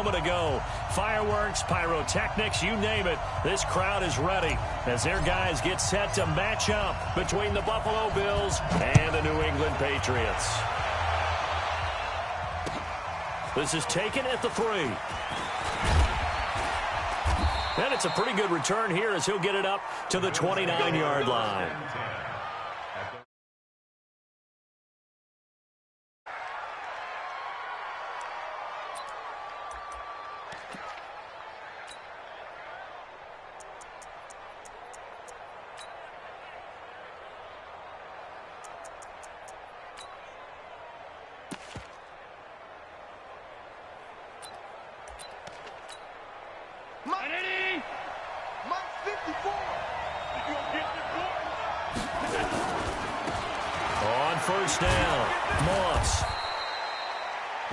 moment ago. Fireworks, pyrotechnics, you name it. This crowd is ready as their guys get set to match up between the Buffalo Bills and the New England Patriots. This is taken at the 3. And it's a pretty good return here as he'll get it up to the 29-yard line. First down, Moss.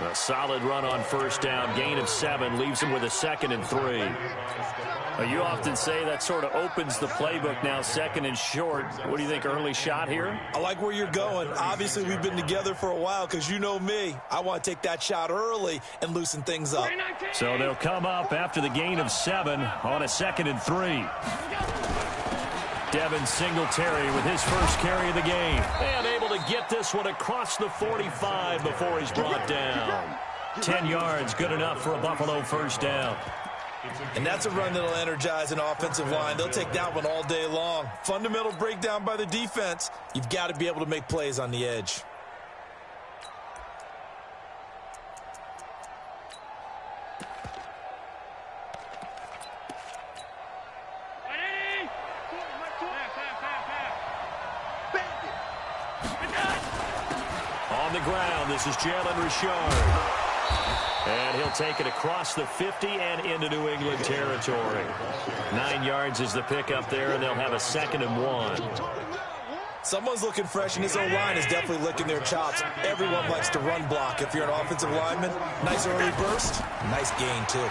A solid run on first down. Gain of 7 leaves him with a 2nd and 3. You often say that sort of opens the playbook now, 2nd and short. What do you think, early shot here? I like where you're going. Obviously, we've been together for a while because you know me. I want to take that shot early and loosen things up. So they'll come up after the gain of 7 on a 2nd and 3. Devin Singletary with his first carry of the game. And able to get this one across the 45 before he's brought down. 10 yards, good enough for a Buffalo first down. And that's a run that'll energize an offensive line. They'll take that one all day long. Fundamental breakdown by the defense. You've got to be able to make plays on the edge. On the ground, this is Jalen Richard. And he'll take it across the 50 and into New England territory. 9 yards is the pickup there, and they'll have a 2nd and 1. Someone's looking fresh, and his own line is definitely licking their chops. Everyone likes to run block. If you're an offensive lineman, nice early burst, nice gain, too.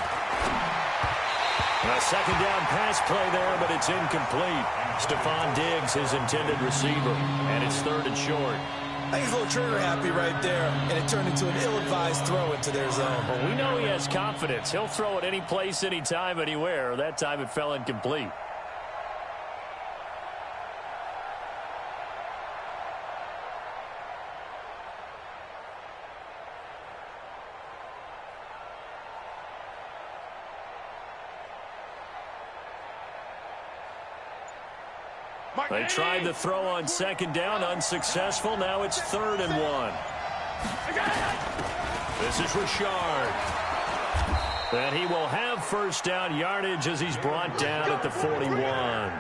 A 2nd down pass play there, but it's incomplete. Stephon Diggs, his intended receiver, and it's 3rd and short. I think he's a little trigger happy right there, and it turned into an ill-advised throw into their zone. Well, we know he has confidence. He'll throw it any place, anytime, anywhere. That time it fell incomplete. They tried the throw on 2nd down, unsuccessful. Now it's 3rd and 1. This is Richard. And he will have first down yardage as he's brought down at the 41.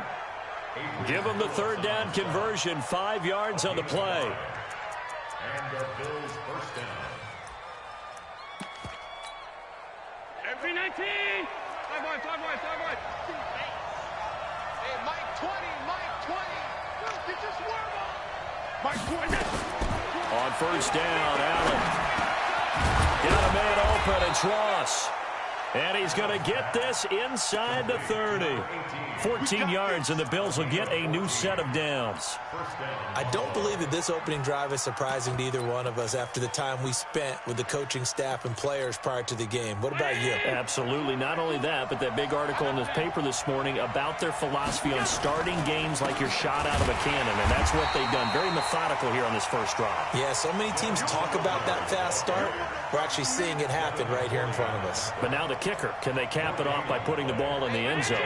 Give him the 3rd down conversion, 5 yards on the play. And the Bills first down. Every 19. 5-1. Hey, Mike 20. Get your swarm on. Mike 20. On first down, Allen. Got a man open. It's Ross. And he's going to get this inside the 30. 14 yards, and the Bills will get a new set of downs. I don't believe that this opening drive is surprising to either one of us after the time we spent with the coaching staff and players prior to the game. What about you? Absolutely. Not only that, but that big article in the paper this morning about their philosophy on starting games like you're shot out of a cannon, and that's what they've done. Very methodical here on this first drive. Yeah, so many teams talk about that fast start. We're actually seeing it happen right here in front of us. But now the kicker. Can they cap it off by putting the ball in the end zone?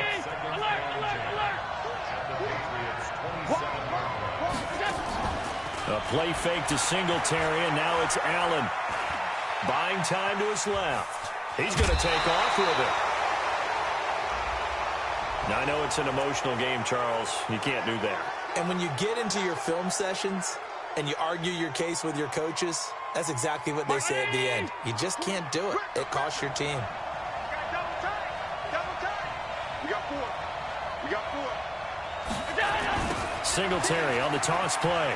A play fake to Singletary, and now it's Allen. Buying time to his left. He's going to take off with it. Now, I know it's an emotional game, Charles. You can't do that. And when you get into your film sessions and you argue your case with your coaches, that's exactly what they say at the end. You just can't do it. It costs your team. Singletary on the toss play.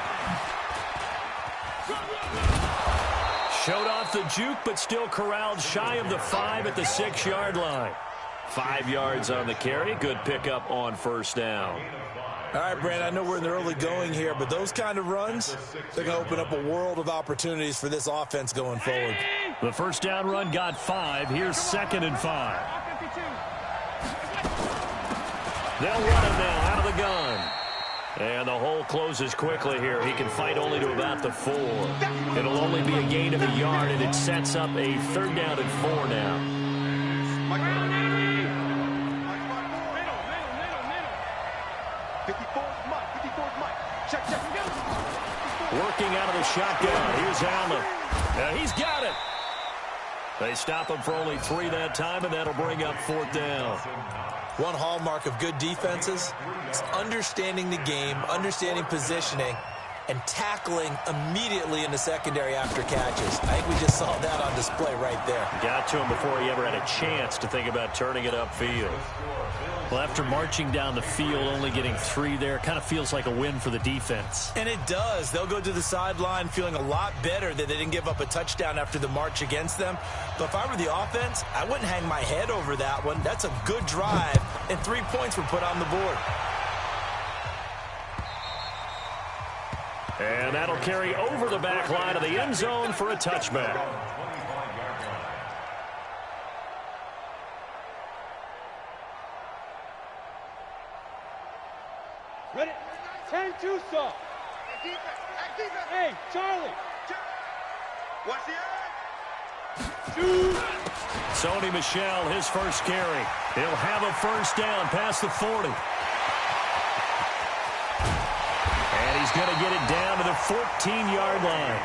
Showed off the juke, but still corralled shy of the 5 at the 6-yard line. 5 yards on the carry. Good pickup on first down. All right, Brandon, I know we're in the early going here, but those kind of runs, they're going to open up a world of opportunities for this offense going forward. The first down run got 5. Here's 2nd and 5. They'll run it now out of the gun. And the hole closes quickly here. He can fight only to about the 4. It'll only be a gain of a yard, and it sets up a 3rd down and 4 now. 54's Mike. Check. Working out of the shotgun. Here's Allen. He's got it. They stop him for only 3 that time, and that'll bring up 4th down. One hallmark of good defenses is understanding the game, understanding positioning, and tackling immediately in the secondary after catches. I think we just saw that on display right there. Got to him before he ever had a chance to think about turning it upfield. Well, after marching down the field, only getting 3 there, kind of feels like a win for the defense. And it does. They'll go to the sideline feeling a lot better that they didn't give up a touchdown after the march against them. But if I were the offense, I wouldn't hang my head over that one. That's a good drive, and 3 points were put on the board. And that'll carry over the back line of the end zone for a touchback. Ready? 10-2 stop. Hey, Charlie. Watch the eye. Shoot. Sony Michel, his first carry. He'll have a first down past the 40. And he's going to get it down to the 14-yard line.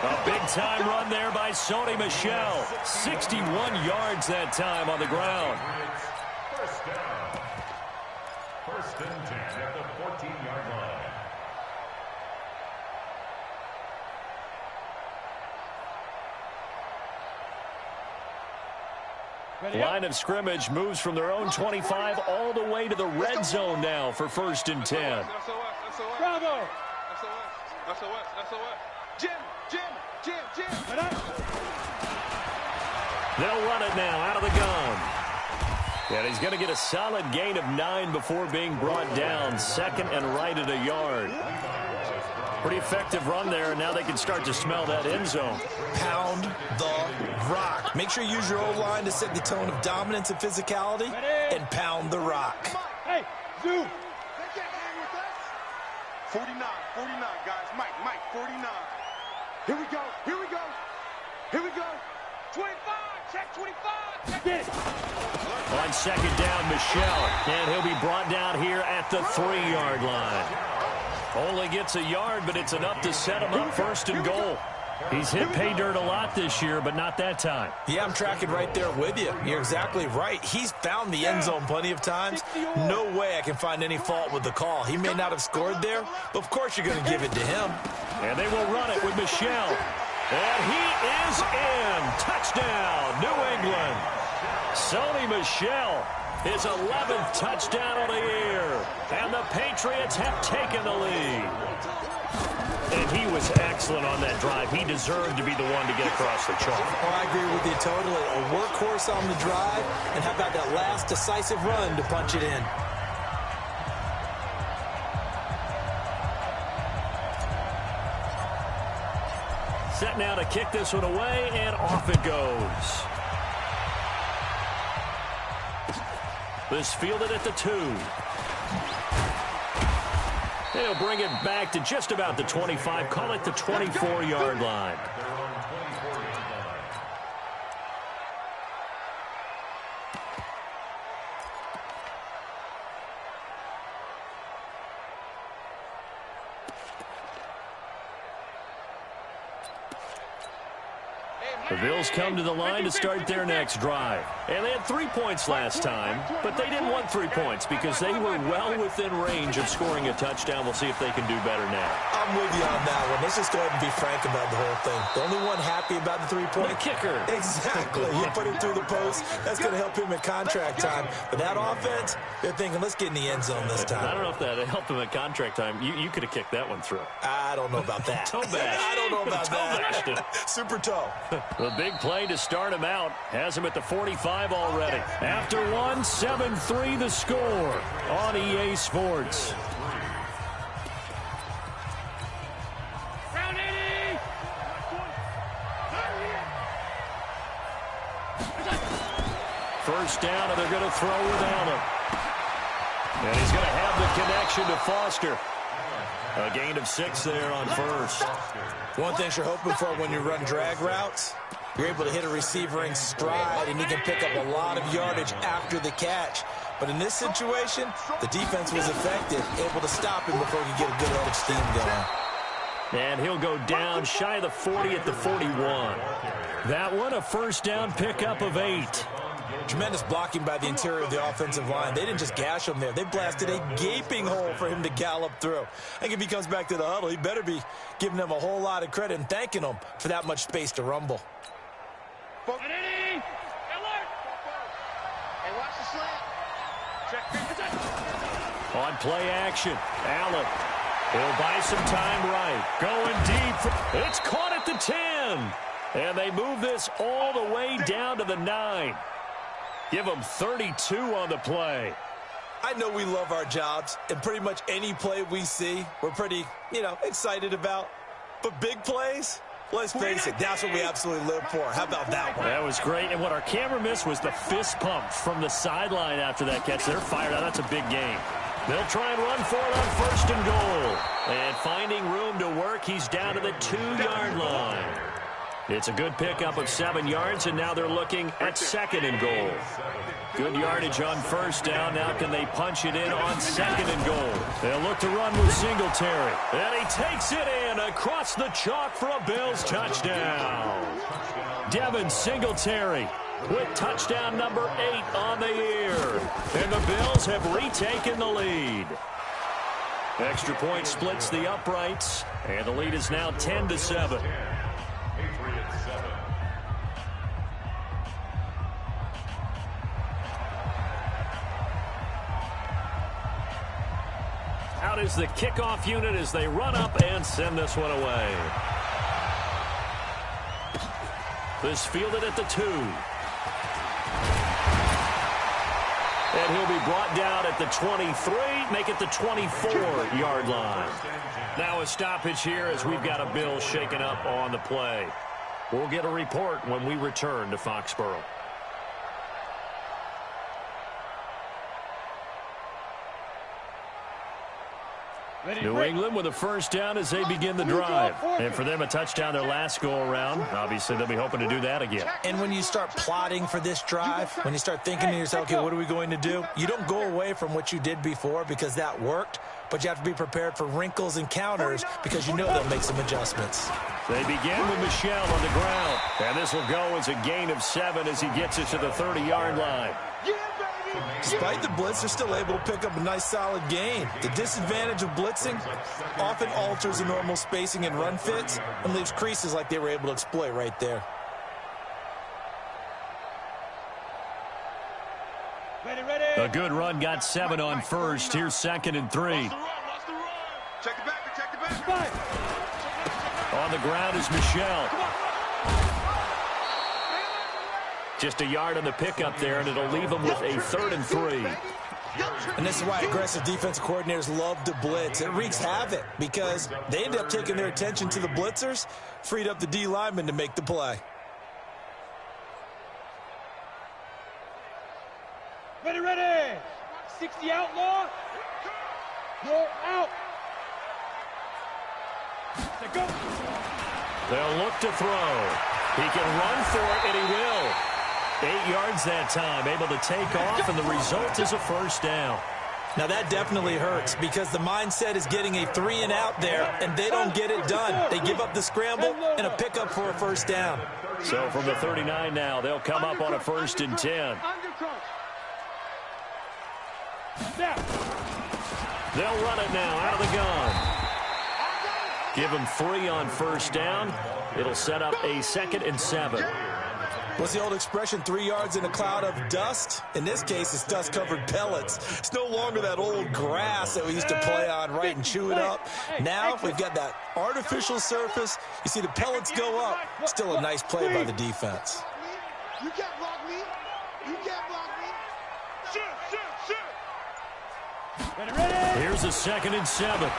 A big-time run there by Sony Michel. 61 yards that time on the ground. First down. 1st and 10 at the 14-yard line. Line of scrimmage moves from their own 25 all the way to the red zone now for 1st and 10. Bravo. SOS. Jim. They'll run it now out of the gun. And he's going to get a solid gain of 9 before being brought down. 2nd and right at a yard. Pretty effective run there, and now they can start to smell that end zone. Pound the rock. Make sure you use your O-line to set the tone of dominance and physicality, and pound the rock. Hey, Zoo. 49, guys. Mike, 49. Here we go. 25. Check 25. Get it. On 2nd down, Michel. And he'll be brought down here at the 3-yard line. Only gets a yard, but it's enough to set him up 1st and goal. He's hit pay dirt a lot this year, but not that time. Yeah, I'm tracking right there with you. You're exactly right. He's found the end zone plenty of times. No way I can find any fault with the call. He may not have scored there, but of course you're going to give it to him. And they will run it with Michel. And he is in. Touchdown, New England. Sony Michel, his 11th touchdown of the year. And the Patriots have taken the lead. And he was excellent on that drive. He deserved to be the one to get across the chalk. Oh, I agree with you totally. A workhorse on the drive, and how about that last decisive run to punch it in? Set now to kick this one away, and off it goes. This fielded at the 2. They'll bring it back to just about the 25. Call it the 24-yard line. The Bills come to the line to start their next drive. And they had 3 points last time, but they didn't want 3 points because they were well within range of scoring a touchdown. We'll see if they can do better now. I'm with you on that one. Let's just go ahead and be frank about the whole thing. The only one happy about the 3-point. The kicker. Exactly. You put him through the post. That's going to help him at contract time. But that offense, they're thinking, let's get in the end zone this time. I don't know if that helped him at contract time. You could have kicked that one through. I don't know about that. Toe bash. I don't know about bashed that. Super toe. The big play to start him out has him at the 45 already. After one, 7-3 the score on EA Sports. First down, and they're going to throw without him. And he's going to have the connection to Foster. A gain of 6 there on first. One thing you're hoping for when you run drag routes, you're able to hit a receiver in stride, and you can pick up a lot of yardage after the catch. But in this situation, the defense was effective, able to stop him before he could get a good head of steam going. And he'll go down shy of the 40 at the 41. That one, a first down pickup of 8. Tremendous blocking by the interior of the offensive line. They didn't just gash him there. They blasted a gaping hole for him to gallop through. I think if he comes back to the huddle, he better be giving them a whole lot of credit and thanking them for that much space to rumble. Hey, watch the slant. On play action, Allen. He'll buy some time right. Going deep. It's caught at the 10. And they move this all the way down to the 9. Give them 32 on the play. I know we love our jobs, and pretty much any play we see, we're pretty, excited about. But big plays, let's face it, that's what we absolutely live for. How about that one? That was great, and what our camera missed was the fist pump from the sideline after that catch. They're fired out. That's a big game. They'll try and run for it on first and goal. And finding room to work, he's down to the 2-yard line. It's a good pickup of 7 yards, and now they're looking at second and goal. Good yardage on first down. Now can they punch it in on second and goal? They'll look to run with Singletary. And he takes it in across the chalk for a Bills touchdown. Devin Singletary with touchdown number 8 on the year. And the Bills have retaken the lead. Extra point splits the uprights, and the lead is now 10-7. Out is the kickoff unit as they run up and send this one away. This fielded at the 2. And he'll be brought down at the 23, make it the 24-yard line. Now a stoppage here as we've got a Bill shaken up on the play. We'll get a report when we return to Foxborough. New England with a first down as they begin the drive. And for them, a touchdown their last go-around. Obviously, they'll be hoping to do that again. And when you start plotting for this drive, when you start thinking to yourself, okay, what are we going to do? You don't go away from what you did before because that worked, but you have to be prepared for wrinkles and counters because you know they'll make some adjustments. They begin with Michel on the ground. And this will go as a gain of 7 as he gets it to the 30-yard line. Despite the blitz, they're still able to pick up a nice, solid gain. The disadvantage of blitzing often alters the normal spacing and run fits and leaves creases like they were able to exploit right there. A good run got 7 on first. Here's second and 3. Check it back. On the ground is Michel. Just a yard on the pickup there, and it'll leave them with a 3rd and 3. And this is why aggressive defensive coordinators love to blitz. It wreaks havoc because they end up taking their attention to the blitzers, freed up the D lineman to make the play. Ready. 60 outlaw. Go out. Go. They'll look to throw. He can run for it, and he will. 8 yards that time, able to take off, and the result is a first down. Now that definitely hurts because the mindset is getting a 3 and out there, and they don't get it done. They give up the scramble and a pickup for a first down. So from the 39 now, they'll come up on a 1st and 10. They'll run it now out of the gun. Give them 3 on first down. It'll set up a 2nd and 7. What's the old expression, 3 yards in a cloud of dust? In this case, it's dust-covered pellets. It's no longer that old grass that we used to play on, right, and chew it up. Now we've got that artificial surface. You see the pellets go up. Still a nice play by the defense. You can't block me. You can't block me. Shoot. Ready. Here's a 2nd and 7.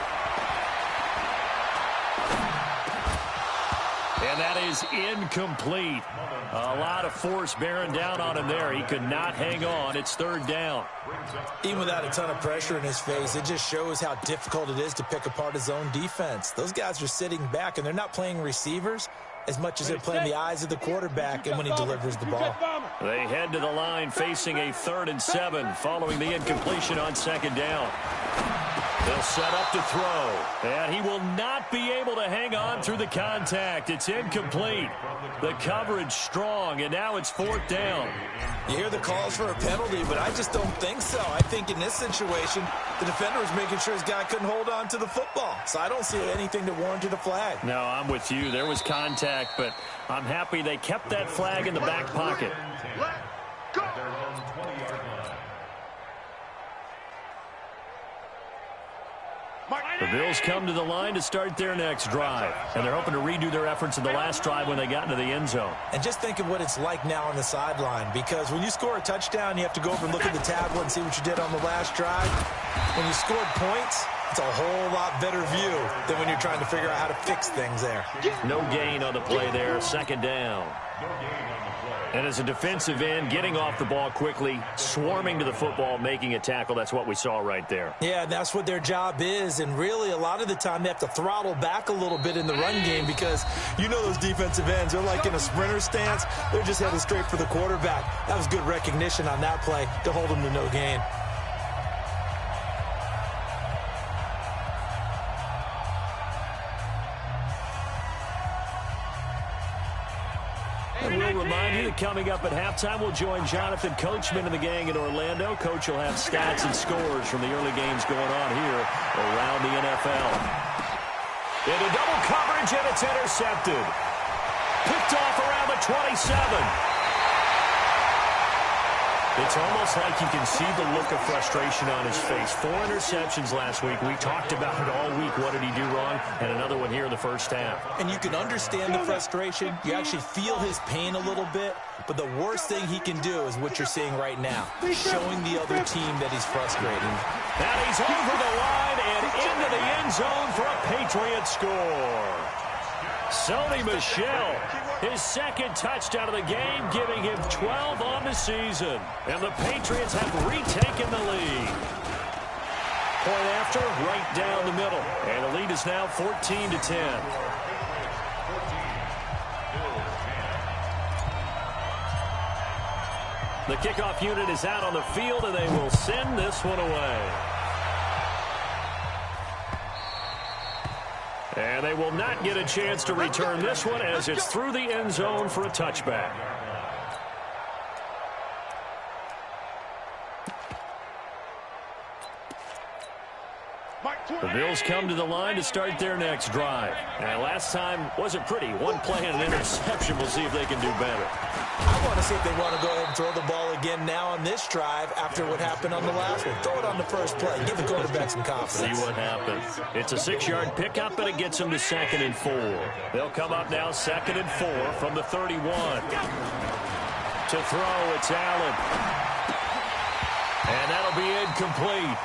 And that is incomplete. A lot of force bearing down on him there. He could not hang on. It's third down. Even without a ton of pressure in his face, it just shows how difficult it is to pick apart his own defense. Those guys are sitting back, and they're not playing receivers as much as they're playing the eyes of the quarterback and when he delivers the ball. They head to the line facing a 3rd and 7 following the incompletion on 2nd down. They'll set up to throw, and he will not be able to hang on through the contact. It's incomplete. The coverage strong, and now it's 4th down. You hear the calls for a penalty, but I just don't think so. I think in this situation, the defender was making sure his guy couldn't hold on to the football. So I don't see anything that warranted a flag. No, I'm with you. There was contact, but I'm happy they kept that flag in the back pocket. The Bills come to the line to start their next drive, and they're hoping to redo their efforts in the last drive when they got into the end zone. And just think of what it's like now on the sideline, because when you score a touchdown, you have to go over and look at the tablet and see what you did on the last drive. When you scored points, it's a whole lot better view than when you're trying to figure out how to fix things there. No gain on the play there, 2nd down. And as a defensive end, getting off the ball quickly, swarming to the football, making a tackle, that's what we saw right there. Yeah, that's what their job is, and really a lot of the time they have to throttle back a little bit in the run game because you know those defensive ends, they're like in a sprinter stance. They're just headed straight for the quarterback. That was good recognition on that play to hold them to no gain. And we'll remind you that coming up at halftime, we'll join Jonathan Coachman and the gang in Orlando. Coach will have stats and scores from the early games going on here around the NFL. Into double coverage, and it's intercepted. Picked off around the 27. It's almost like you can see the look of frustration on his face. 4 interceptions last week. We talked about it all week. What did he do wrong? And another one here in the first half. And you can understand the frustration. You actually feel his pain a little bit. But the worst thing he can do is what you're seeing right now, showing the other team that he's frustrated. And he's over the line and into the end zone for a Patriot score. Sony Michel, his 2nd touchdown of the game, giving him 12 on the season. And the Patriots have retaken the lead. Point after, right down the middle. And the lead is now 14-10. The kickoff unit is out on the field, and they will send this one away. And they will not get a chance to return this one as it's through the end zone for a touchback. The Bills come to the line to start their next drive. And last time wasn't pretty. One play and an interception. We'll see if they can do better. I want to see if they want to go ahead and throw the ball again now on this drive after what happened on the last one. Throw it on the first play. Give the quarterback some confidence. See what happens. It's a 6-yard pickup, and it gets them to 2nd and 4. They'll come up now 2nd and 4 from the 31. To throw, it's Allen. And that'll be incomplete.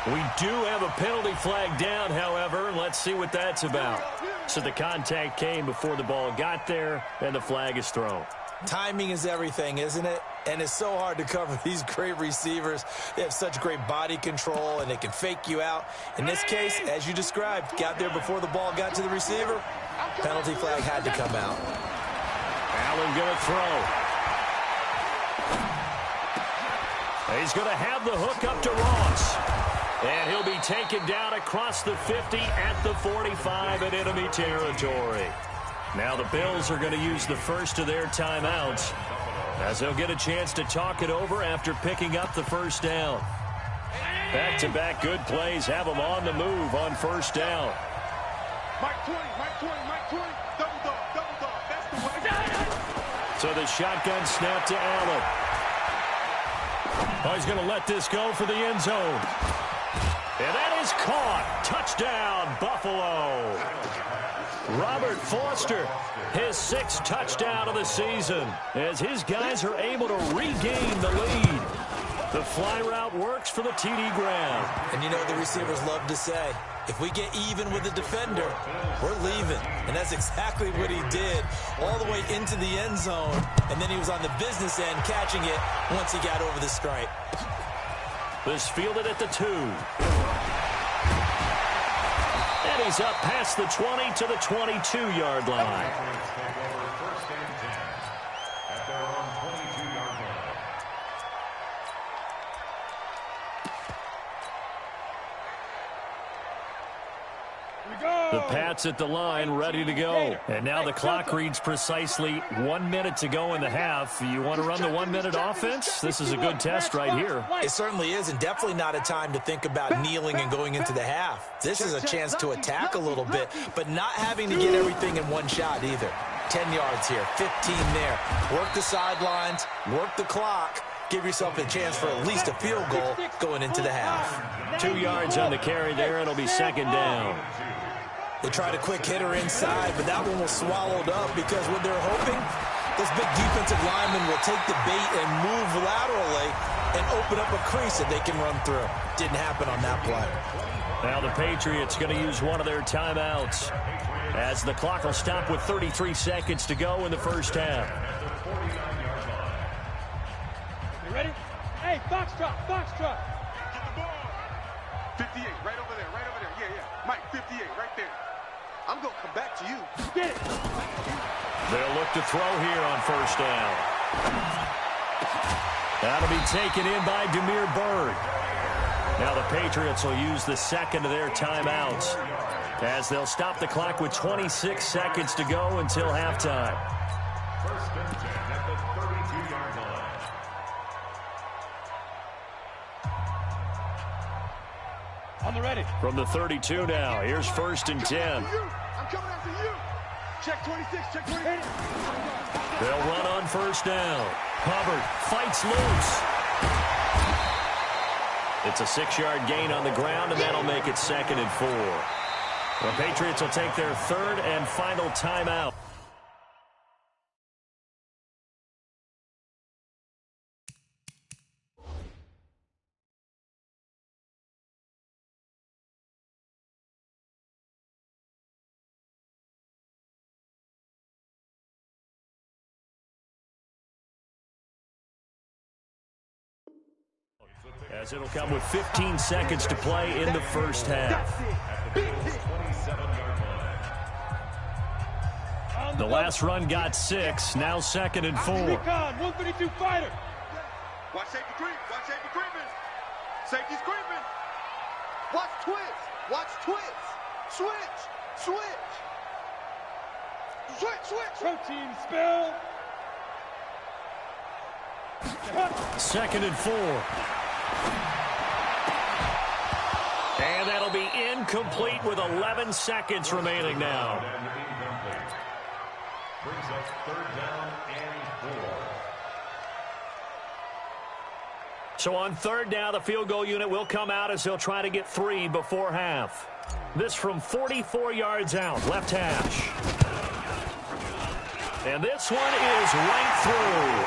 We do have a penalty flag down, however. Let's see what that's about. So the contact came before the ball got there, and the flag is thrown. Timing is everything, isn't it? And it's so hard to cover these great receivers. They have such great body control, and they can fake you out. In this case, as you described, got there before the ball got to the receiver. Penalty flag had to come out. Allen going to throw. He's going to have the hook up to Ross. And he'll be taken down across the 50 at the 45 in enemy territory. Now the Bills are going to use the first of their timeouts as they'll get a chance to talk it over after picking up the first down. Back-to-back good plays have them on the move on first down. Mike 20, Mike 20, Mike 20. Double dog, double dog. That's the way. So the shotgun snap to Allen. Oh, he's going to let this go for the end zone. And that is caught. Touchdown, Buffalo. Robert Foster, his 6th touchdown of the season, as his guys are able to regain the lead. The fly route works for the TD ground. And you know what the receivers love to say? If we get even with the defender, we're leaving. And that's exactly what he did, all the way into the end zone. And then he was on the business end catching it once he got over the stripe. This fielded at the 2. And he's up past the 20 to the 22-yard line. First and 10 at their own 22-yard line. The Pats at the line, ready to go. And now the clock reads precisely 1 minute to go in the half. You want to run the 1-minute offense? This is a good test right here. It certainly is, and definitely not a time to think about kneeling and going into the half. This is a chance to attack a little bit, but not having to get everything in one shot either. 10 yards here, 15 there. Work the sidelines, work the clock. Give yourself a chance for at least a field goal going into the half. 2 yards on the carry there. It'll be second down. They tried a quick hitter inside, but that one was swallowed up because what they're hoping, this big defensive lineman will take the bait and move laterally and open up a crease that they can run through. Didn't happen on that play. Now the Patriots going to use one of their timeouts as the clock will stop with 33 seconds to go in the first half. You ready? Hey, Foxtrot, Foxtrot. Get the ball. 58, right over there, right over there. Yeah, yeah. Mike, 58, right there. I'm going to come back to you. Get it. They'll look to throw here on first down. That'll be taken in by Demir Bird. Now the Patriots will use the second of their timeouts as they'll stop the clock with 26 seconds to go until halftime. First and 10 at the 32-yard line. On the ready. From the 32 now, here's first and 10. I'm coming after you. Check 26, check 28. They'll run on first down. Hubbard fights loose. It's a 6-yard gain on the ground, and that'll make it second and 4. The Patriots will take their third and final timeout. As it'll come with 15 seconds to play in the first half. The last run got 6, now second and 4. Recon, 132 fighter. Watch safety creep. Watch safety creeping. Safety's creeping. Watch twist. Watch twist. Switch. Switch. Switch, switch. Protein spill. Second and 4. And that'll be incomplete with 11 seconds remaining now. Brings up third down and 4. So on third down, the field goal unit will come out as he'll try to get 3 before half. This from 44 yards out, left hash. And this one is right through.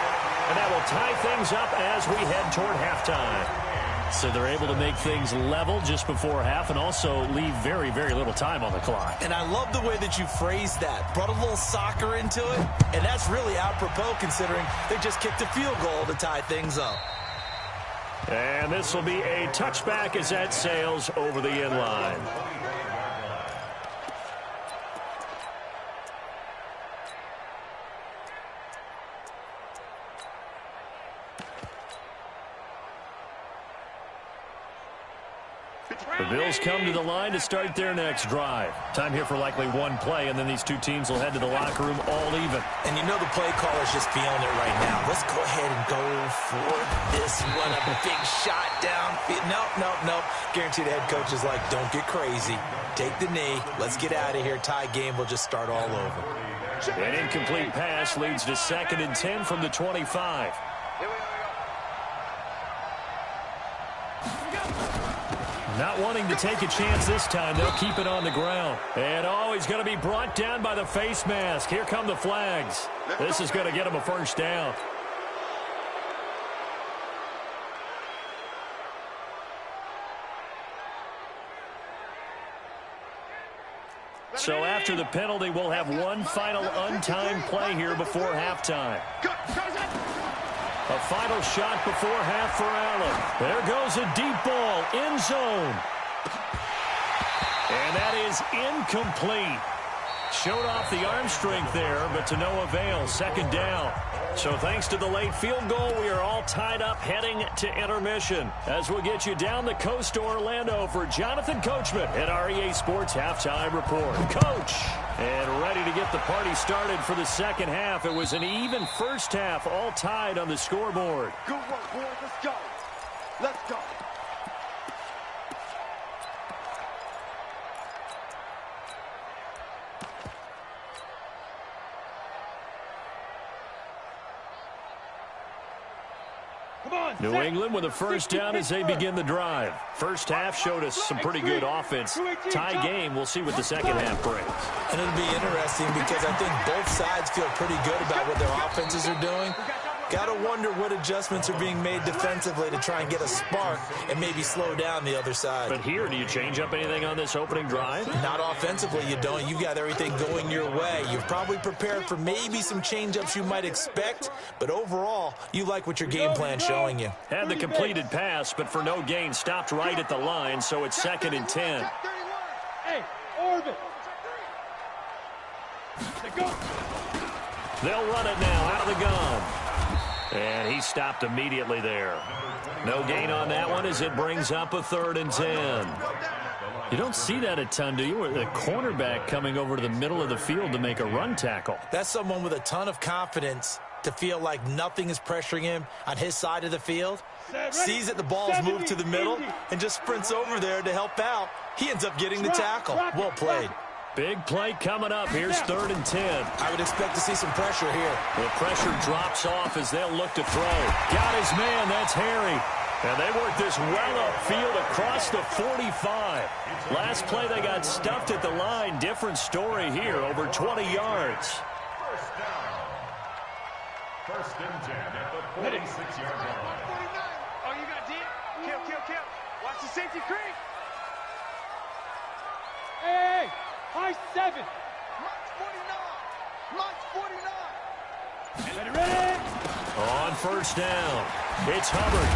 And that will tie things up as we head toward halftime. So they're able to make things level just before half and also leave very, very little time on the clock. And I love the way that you phrased that. Brought a little soccer into it, and that's really apropos considering they just kicked a field goal to tie things up. And this will be a touchback as that sails over the end line. The Bills come to the line to start their next drive. Time here for likely one play, and then these two teams will head to the locker room all even. And you know the play caller's just feeling it right now. Let's go ahead and go for this one. A big shot down. Nope. Guaranteed the head coach is like, don't get crazy. Take the knee. Let's get out of here. Tie game. We'll just start all over. An incomplete pass leads to second and 10 from the 25. Not wanting to take a chance this time, they'll keep it on the ground. And he's going to be brought down by the face mask. Here come the flags. This is going to get him a first down. So after the penalty, we'll have one final untimed play here before halftime. A final shot before half for Allen. There goes a deep ball, end zone. And that is incomplete. Showed off the arm strength there, but to no avail. Second down. So thanks to the late field goal, we are all tied up heading to intermission. As we'll get you down the coast to Orlando for Jonathan Coachman at our EA Sports Halftime Report. Coach, and ready to get the party started for the second half. It was an even first half, all tied on the scoreboard. Good work, boys. Let's go. Let's go. New England with a first down as they begin the drive. First half showed us some pretty good offense. Tie game, we'll see what the second half brings. And it'll be interesting because I think both sides feel pretty good about what their offenses are doing. Got to wonder what adjustments are being made defensively to try and get a spark and maybe slow down the other side. But here, do you change up anything on this opening drive? Not offensively, you don't. You've got everything going your way. You've probably prepared for maybe some change-ups you might expect, but overall, you like what your game plan's showing you. Had the completed pass, but for no gain, stopped right at the line, so it's 2nd and 10. Hey, orbit. Go. They'll run it now out of the gun. And he stopped immediately there. No gain on that one as it brings up a 3rd and 10. You don't see that a ton, do you? The cornerback coming over to the middle of the field to make a run tackle. That's someone with a ton of confidence to feel like nothing is pressuring him on his side of the field. Sees that the ball's moved to the middle and just sprints over there to help out. He ends up getting the tackle. Well played. Big play coming up. Here's 3rd and 10. I would expect to see some pressure here. The pressure drops off as they'll look to throw. Got his man. That's Harry. And they work this well upfield across the 45. Last play they got stuffed at the line. Different story here. Over 20 yards. First down. 1st and 10 at the 46-yard line. Oh, you got deep? Kill. Watch the safety creep. Hey, high 7. Launch 49. Ready? On first down, it's Hubbard.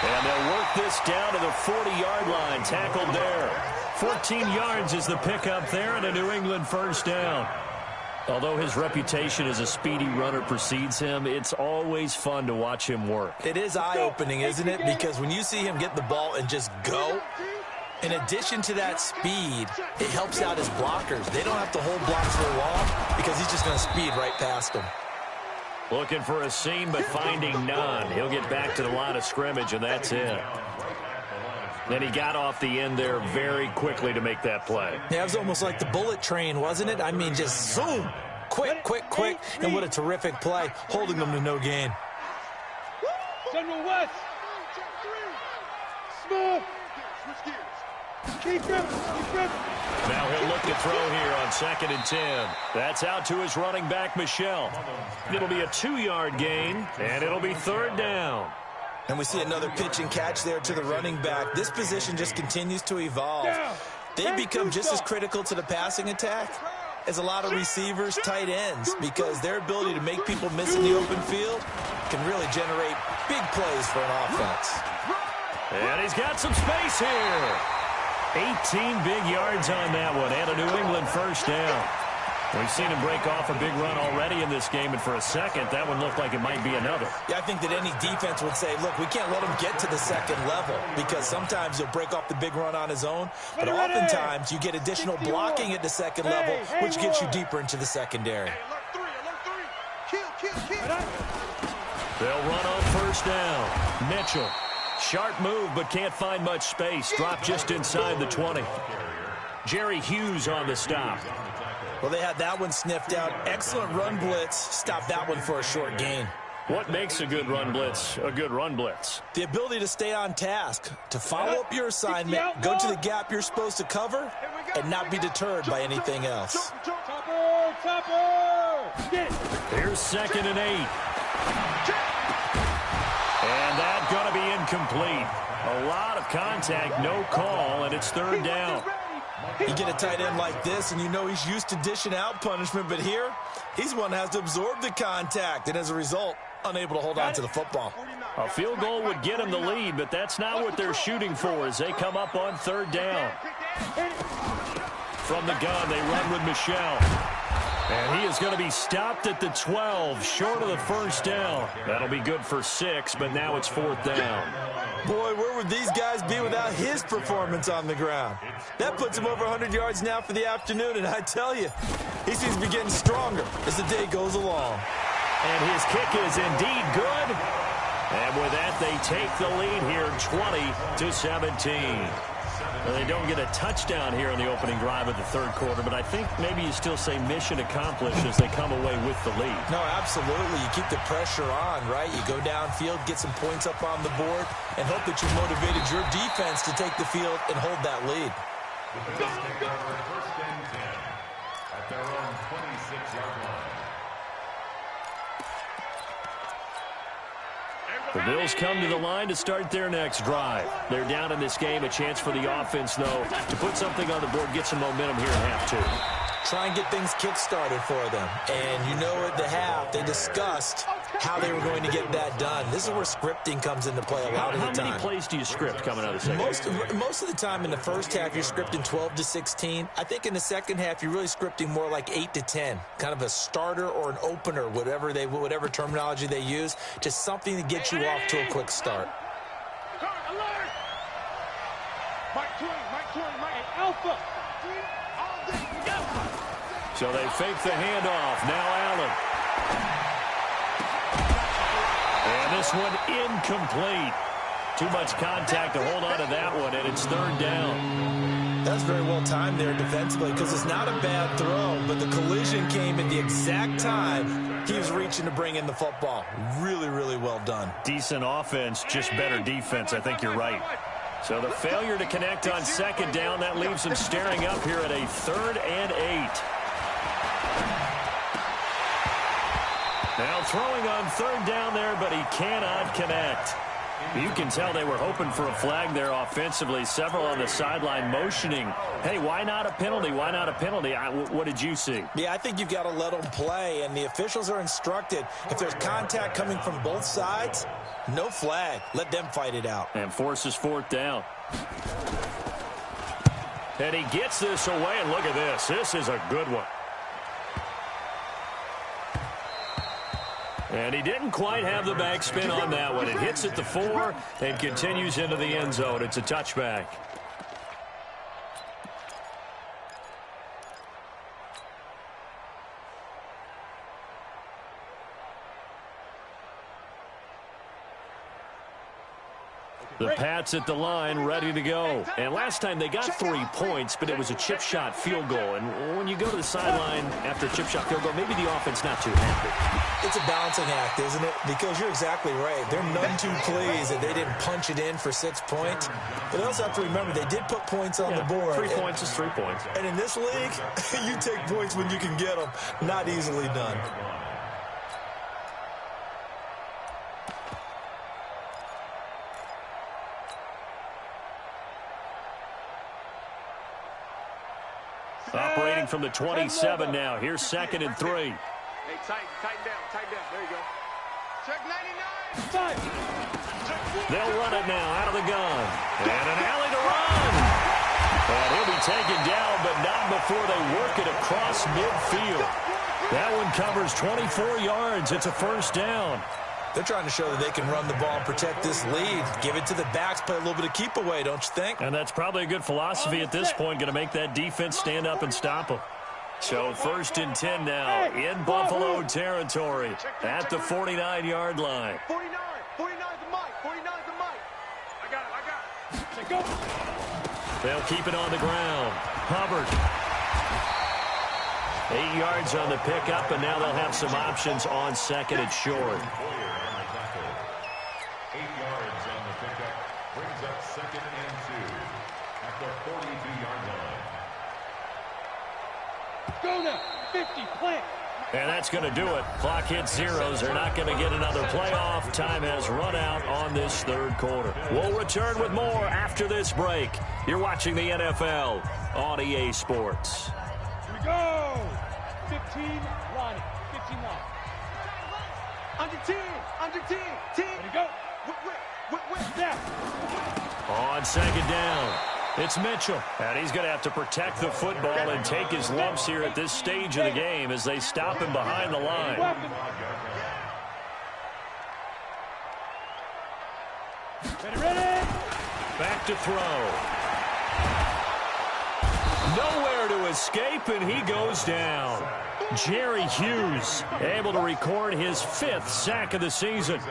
And they'll work this down to the 40-yard line. Tackled there. 14 yards is the pickup there and a New England first down. Although his reputation as a speedy runner precedes him, it's always fun to watch him work. It is eye-opening, isn't it? Because when you see him get the ball and just go, in addition to that speed, it helps out his blockers. They don't have to hold blocks for long because he's just going to speed right past them. Looking for a seam, but finding none. He'll get back to the line of scrimmage, and that's it. Then he got off the end there very quickly to make that play. Yeah, it was almost like the bullet train, wasn't it? I mean, just zoom. Quick. And what a terrific play, holding them to no gain. General West. Smooth. Keep gripping. Now he'll look to throw here on 2nd and 10. That's out to his running back, Michelle. It'll be a 2-yard gain, and it'll be 3rd down. And we see another pitch and catch there to the running back. This position just continues to evolve. They become just as critical to the passing attack as a lot of receivers, tight ends, because their ability to make people miss in the open field can really generate big plays for an offense. And he's got some space here. 18 big yards on that one, and a New England first down. We've seen him break off a big run already in this game, and for a second, that one looked like it might be another. Yeah, I think that any defense would say, look, we can't let him get to the second level, because sometimes he'll break off the big run on his own, but oftentimes you get additional blocking at the second level, which gets you deeper into the secondary. Kill. They'll run on first down. Mitchell. Sharp move, but can't find much space. Dropped just inside the 20. Jerry Hughes on the stop. Well, they had that one sniffed out. Excellent run blitz. Stopped that one for a short gain. What makes a good run blitz a good run blitz? The ability to stay on task, to follow up your assignment, go to the gap you're supposed to cover, and not be deterred by anything else. Topper! Here's 2nd and 8. And that's going to be incomplete. A lot of contact, no call, and it's 3rd down. You get a tight end like this, and you know he's used to dishing out punishment, but here, he's one that has to absorb the contact, and as a result, unable to hold on to the football. A field goal would get him the lead, but that's not what they're shooting for as they come up on third down. From the gun, they run with Michel. And he is going to be stopped at the 12, short of the first down. That'll be good for 6, but now it's fourth down. Boy, where would these guys be without his performance on the ground? That puts him over 100 yards now for the afternoon, and I tell you, he seems to be getting stronger as the day goes along. And his kick is indeed good. And with that, they take the lead here, 20-17. Well, they don't get a touchdown here in the opening drive of the third quarter, but I think maybe you still say mission accomplished as they come away with the lead. No, absolutely. You keep the pressure on, right? You go downfield, get some points up on the board, and hope that you motivated your defense to take the field and hold that lead. The Bills take over first and 10 at their own 26-yard line. The Bills come to the line to start their next drive. They're down in this game. A chance for the offense, though, to put something on the board, get some momentum here at half 2. Try and get things kick-started for them. And you know at the half, they discussed how they were going to get that done. This is where scripting comes into play a lot of the time. How many plays do you script coming out of the second? Most of the time in the first half, you're scripting 12 to 16. I think in the second half, you're really scripting more like 8 to 10. Kind of a starter or an opener, whatever terminology they use. Just something to get you off to a quick start. Alert! Mike Alpha. So they fake the handoff. Now Allen. And this one incomplete. Too much contact to hold on to that one, and it's third down. That's very well timed there defensively because it's not a bad throw, but the collision came at the exact time he was reaching to bring in the football. Really, really well done. Decent offense, just better defense. I think you're right. So the failure to connect on second down, that leaves him staring up here at a 3rd and 8. Now throwing on third down there, but he cannot connect. You can tell they were hoping for a flag there offensively. Several on the sideline motioning, hey, why not a penalty? Why not a penalty? What did you see? Yeah, I think you've got to let them play, and the officials are instructed. If there's contact coming from both sides, no flag. Let them fight it out. And forces fourth down. And he gets this away, and look at this. This is a good one. And he didn't quite have the backspin on that one. It hits at the 4 and continues into the end zone. It's a touchback. The Pats at the line, ready to go. And last time they got 3 points, but it was a chip shot field goal. And when you go to the sideline after a chip shot field goal, maybe the offense not too happy. It's a balancing act, isn't it? Because you're exactly right. They're none too pleased that they didn't punch it in for 6 points. But they also have to remember they did put points on the board. 3 points is 3 points. And in this league, you take points when you can get them. Not easily done. Operating from the 27 now. Here's 2nd and 3. Hey, tighten down. There you go. Check 99. They'll run it now out of the gun. And an alley to run. And he'll be taken down, but not before they work it across midfield. That one covers 24 yards. It's a first down. They're trying to show that they can run the ball and protect this lead. Give it to the backs, play a little bit of keep away, don't you think? And that's probably a good philosophy at this point, going to make that defense stand up and stop them. So 1st and 10 now in Buffalo territory at the 49-yard line. 49 the mic. 49 the mic. I got it. Go. They'll keep it on the ground. Hubbard. 8 yards on the pickup, and now they'll have some options on 2nd and short. 8 yards on the pickup brings up 2nd and 2 at the 42-yard line. Go now. 50, plant. And that's going to do it. Clock hits zeros. They're not going to get another playoff. Time has run out on this third quarter. We'll return with more after this break. You're watching the NFL on EA Sports. Here we go. 15 line. 15 line. Under 10. Under 10. 10. Ready to go. Snap. On second down, it's Mitchell. And he's going to have to protect the football and take his lumps here at this stage of the game as they stop him behind the line. Ready. Back to throw. Nowhere to escape, and he goes down. Jerry Hughes able to record his 5th sack of the season.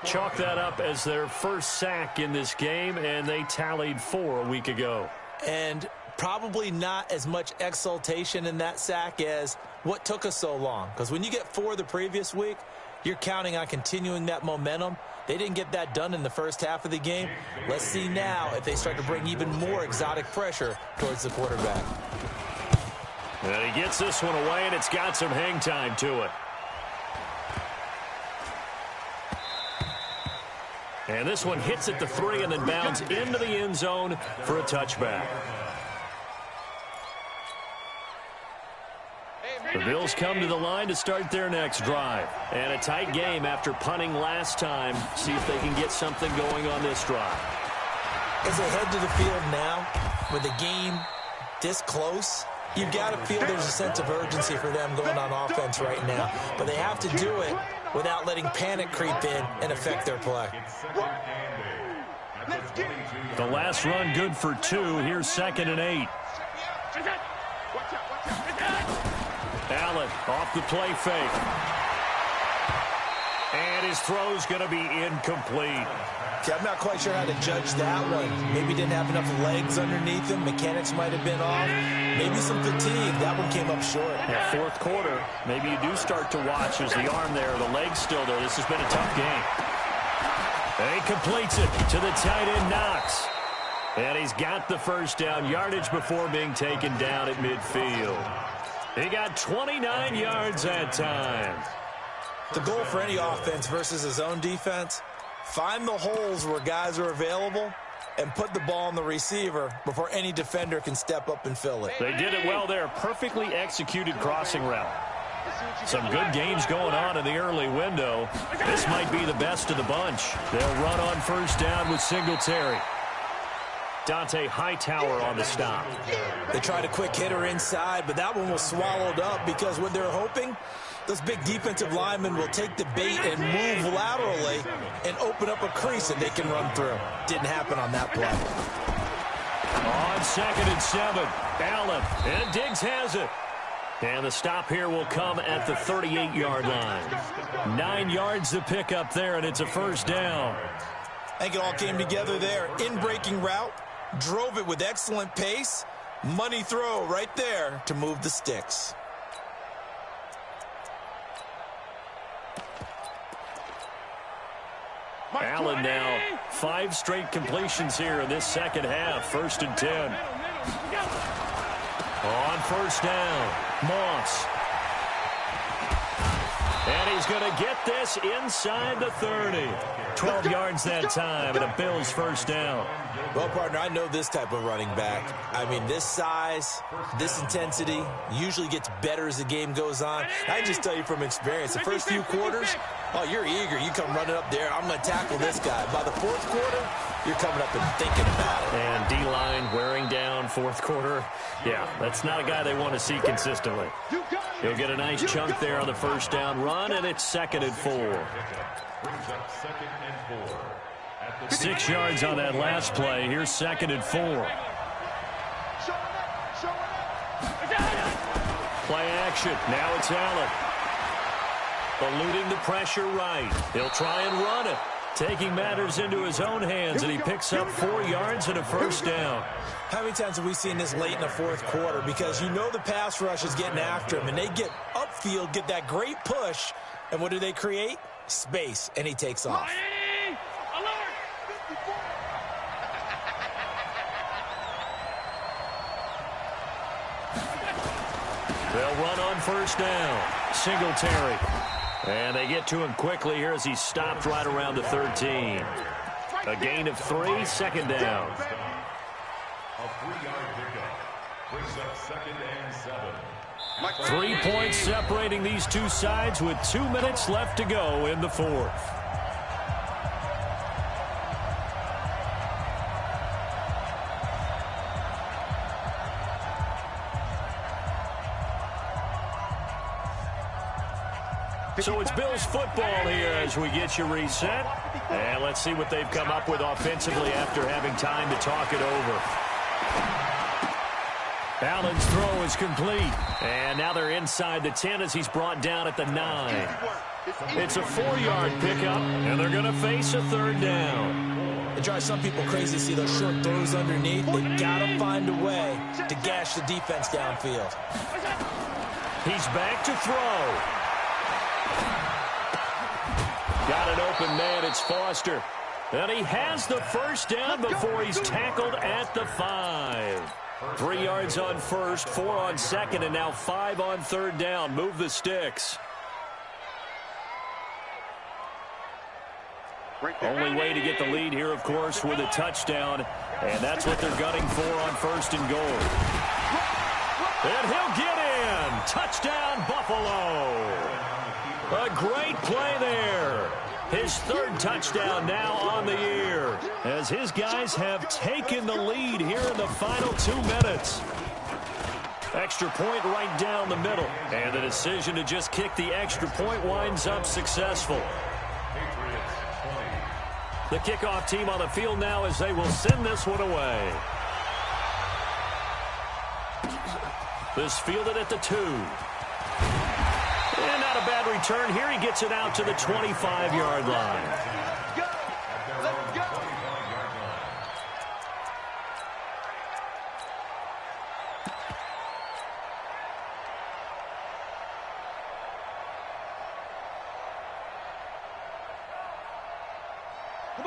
Chalk that up as their first sack in this game, and they tallied 4 a week ago. And probably not as much exultation in that sack as what took us so long. Because when you get 4 the previous week, you're counting on continuing that momentum. They didn't get that done in the first half of the game. Let's see now if they start to bring even more exotic pressure towards the quarterback. And he gets this one away, and it's got some hang time to it. And this one hits at the 3 and then bounds into the end zone for a touchback. The Bills come to the line to start their next drive. And a tight game after punting last time. See if they can get something going on this drive. As they head to the field now, with the game this close, you've got to feel there's a sense of urgency for them going on offense right now. But they have to do it without letting panic creep in and affect their play. The last run good for 2. Here's 2nd and 8. Allen off the play fake. And his throw's going to be incomplete. See, I'm not quite sure how to judge that one. Maybe didn't have enough legs underneath him. Mechanics might have been off. Maybe some fatigue. That one came up short. Yeah, 4th quarter, maybe you do start to watch as the arm there, the leg's still there. This has been a tough game. And he completes it to the tight end, Knox. And he's got the first down, yardage before being taken down at midfield. He got 29 yards that time. The goal for any offense versus his own defense, find the holes where guys are available and put the ball on the receiver before any defender can step up and fill it. They did it well there. Perfectly executed crossing route. Some good games going on in the early window. This might be the best of the bunch. They'll run on first down with Singletary. Dante Hightower on the stop. They tried a quick hitter inside, but that one was swallowed up because what they're hoping, those big defensive linemen will take the bait and move laterally and open up a crease that they can run through. Didn't happen on that play. On 2nd and 7, Allen, and Diggs has it. And the stop here will come at the 38-yard line. 9 yards to pick up there, and it's a first down. I think it all came together there. In-breaking route, drove it with excellent pace. Money throw right there to move the sticks. Allen now 5 straight completions here in this second half. 1st and 10. On first down, Moss. And he's going to get this inside the 30. 12 yards that time, and a Bills first down. Well, partner, I know this type of running back. I mean, this size, this intensity usually gets better as the game goes on. I just tell you from experience, the first few quarters, oh, you're eager. You come running up there. I'm going to tackle this guy. By the 4th quarter, you're coming up and thinking about it. And D-line wearing down 4th quarter. Yeah, that's not a guy they want to see consistently. He'll get a nice chunk there on the first down run, and it's 2nd and 4. 6 yards on that last play. Here's 2nd and 4. Play action. Now it's Allen. Eluding the pressure right. He'll try and run it. Taking matters into his own hands, and he picks up 4 yards and a first down. How many times have we seen this late in the 4th quarter? Because you know the pass rush is getting after him, and they get upfield, get that great push, and what do they create? Space, and he takes off. They'll run on first down. Singletary. And they get to him quickly here as he stopped right around the 13. A gain of 3, second down. A 3-yard pickup. Brings up 2nd and 7. 3 points separating these two sides with 2 minutes left to go in the fourth. So it's Bills football here as we get you reset. And let's see what they've come up with offensively after having time to talk it over. Allen's throw is complete. And now they're inside the 10 as he's brought down at the 9. It's a 4-yard pickup, and they're going to face a 3rd down. It drives some people crazy to see those short throws underneath. They've got to find a way to gash the defense downfield. He's back to throw. Got an open man. It's Foster. And he has the first down before he's tackled at the 5. 3 yards on first, 4 on second, and now 5 on 3rd down. Move the sticks. Only way to get the lead here, of course, with a touchdown. And that's what they're gunning for on 1st and goal. And he'll get in. Touchdown, Buffalo. A great play there. His 3rd touchdown now on the year as his guys have taken the lead here in the final 2 minutes. Extra point right down the middle. And the decision to just kick the extra point winds up successful. The kickoff team on the field now as they will send this one away. This fielded at the 2. And not a bad return here. He gets it out to the 25-yard line. Let's go.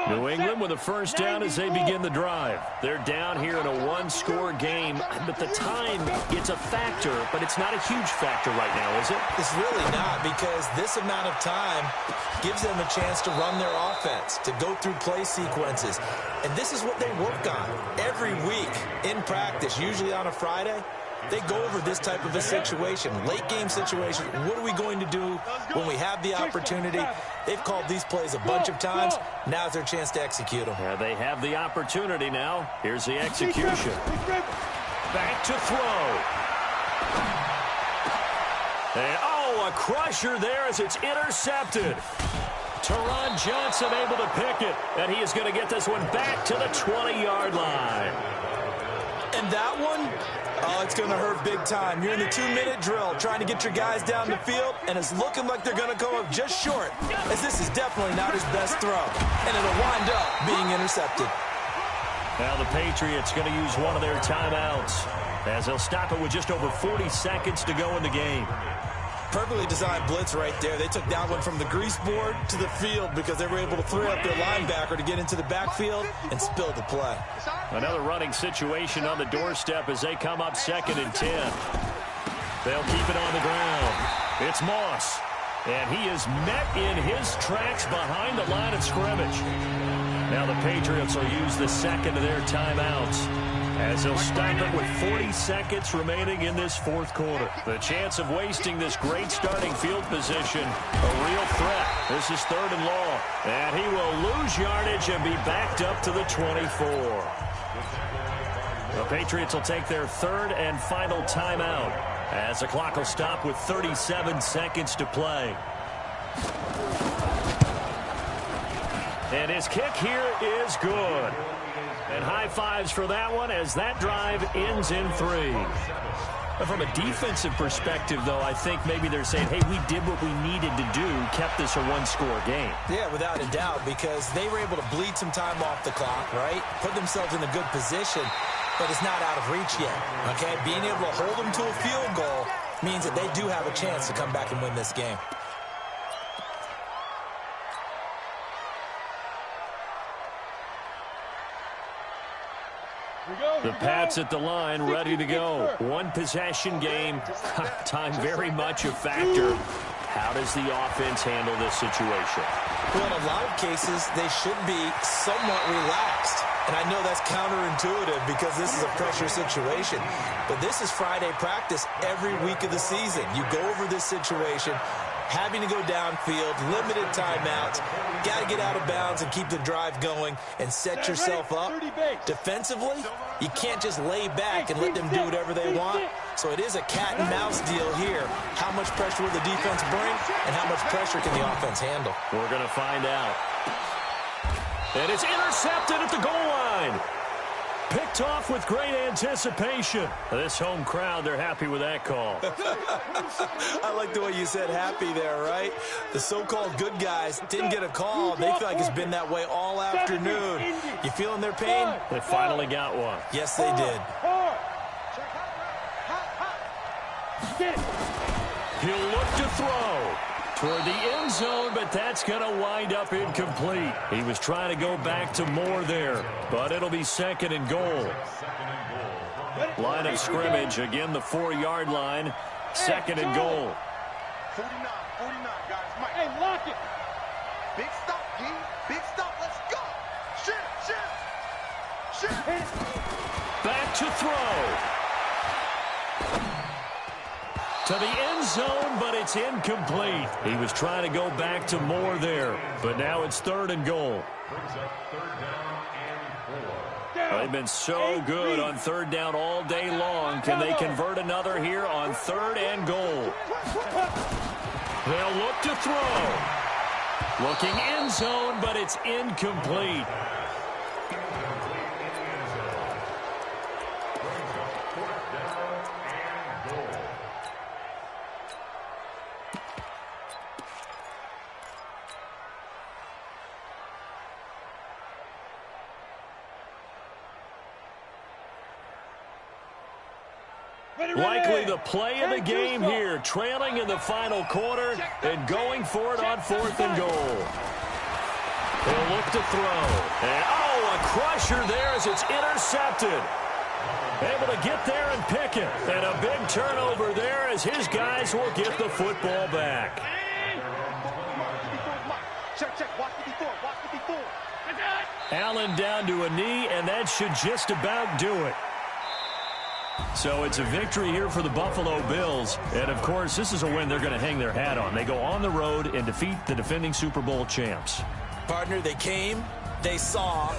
New England with a first down as they begin the drive. They're down here in a 1-score game, but the time, it's a factor, but it's not a huge factor right now, is it? It's really not, because this amount of time gives them a chance to run their offense, to go through play sequences. And this is what they work on every week in practice, usually on a Friday. They go over this type of a situation, late game situation. What are we going to do when we have the opportunity? They've called these plays a bunch of times. Now's their chance to execute them. Yeah, they have the opportunity now. Here's the execution. Back to throw. And, oh, a crusher there as it's intercepted. Teron Johnson able to pick it, and he is going to get this one back to the 20-yard line. And that one, oh, it's going to hurt big time. You're in the 2-minute drill trying to get your guys down the field, and it's looking like they're going to come up just short, as this is definitely not his best throw. And it'll wind up being intercepted. Now the Patriots going to use one of their timeouts as they'll stop it with just over 40 seconds to go in the game. Perfectly designed blitz right there. They took that one from the grease board to the field because they were able to throw up their linebacker to get into the backfield and spill the play. Another running situation on the doorstep as they come up 2nd and 10. They'll keep it on the ground. It's Moss. And he is met in his tracks behind the line of scrimmage. Now the Patriots will use the second of their timeouts as they'll stop it with 40 seconds remaining in this 4th quarter. The chance of wasting this great starting field position, a real threat. This is 3rd and long. And he will lose yardage and be backed up to the 24. The Patriots will take their 3rd and final timeout as the clock will stop with 37 seconds to play. And his kick here is good. And high fives for that one as that drive ends in 3. But from a defensive perspective, though, I think maybe they're saying, hey, we did what we needed to do, kept this a 1-score game. Yeah, without a doubt, because they were able to bleed some time off the clock, right? Put themselves in a good position, but it's not out of reach yet, okay? Being able to hold them to a field goal means that they do have a chance to come back and win this game. The Pats at the line, ready to go. One possession game. Time very much a factor. How does the offense handle this situation? Well, in a lot of cases, they should be somewhat relaxed. And I know that's counterintuitive because this is a pressure situation. But this is Friday practice every week of the season. You go over this situation, having to go downfield, limited timeouts, got to get out of bounds and keep the drive going and set yourself up. Defensively, you can't just lay back and let them do whatever they want. So it is a cat and mouse deal here. How much pressure will the defense bring and how much pressure can the offense handle? We're going to find out. And it's intercepted at the goal line. Picked off with great anticipation. This home crowd, they're happy with that call. I like the way you said happy there, right? The so-called good guys didn't get a call. They feel like it's been that way all afternoon. You feeling their pain? They finally got one. Yes, they did. He'll look to throw toward the end zone, but that's going to wind up incomplete. He was trying to go back to Moore there, but it'll be second and goal. Line of scrimmage, again the 4-yard line, second and goal. 49, guys. Mike. Hey, lock it. Big stop, D. Big stop. Let's go. Shift. Back to throw. To the end zone, but it's incomplete. He was trying to go back to Moore there, but now it's third and goal. They've been so good on third down all day long. Can they convert another here on third and goal? They'll look to throw. Looking end zone, but it's incomplete. Likely the play of the game here, trailing in the final quarter and going for it on fourth and goal. They'll look to throw. And, a crusher there as it's intercepted. Able to get there and pick it. And a big turnover there as his guys will get the football back. Check. Watch the before. Allen down to a knee, and that should just about do it. So it's a victory here for the Buffalo Bills. And, of course, this is a win they're going to hang their hat on. They go on the road and defeat the defending Super Bowl champs. Partner, they came, they saw,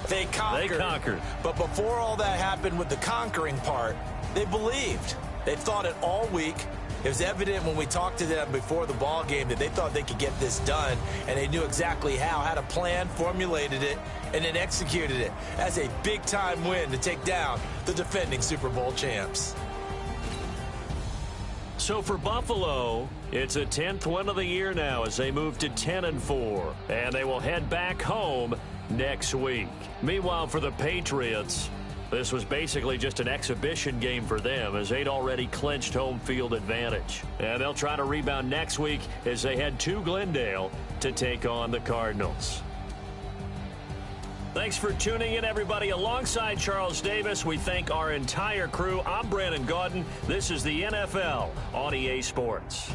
they conquered. They conquered. But before all that happened with the conquering part, they believed. They thought it all week. It was evident when we talked to them before the ball game that they thought they could get this done, and they knew exactly how, had a plan, formulated it, and then executed it as a big-time win to take down the defending Super Bowl champs. So for Buffalo, it's a 10th win of the year now as they move to 10-4, and they will head back home next week. Meanwhile, for the Patriots, this was basically just an exhibition game for them as they'd already clinched home field advantage. And they'll try to rebound next week as they head to Glendale to take on the Cardinals. Thanks for tuning in, everybody. Alongside Charles Davis, we thank our entire crew. I'm Brandon Gaudin. This is the NFL on EA Sports.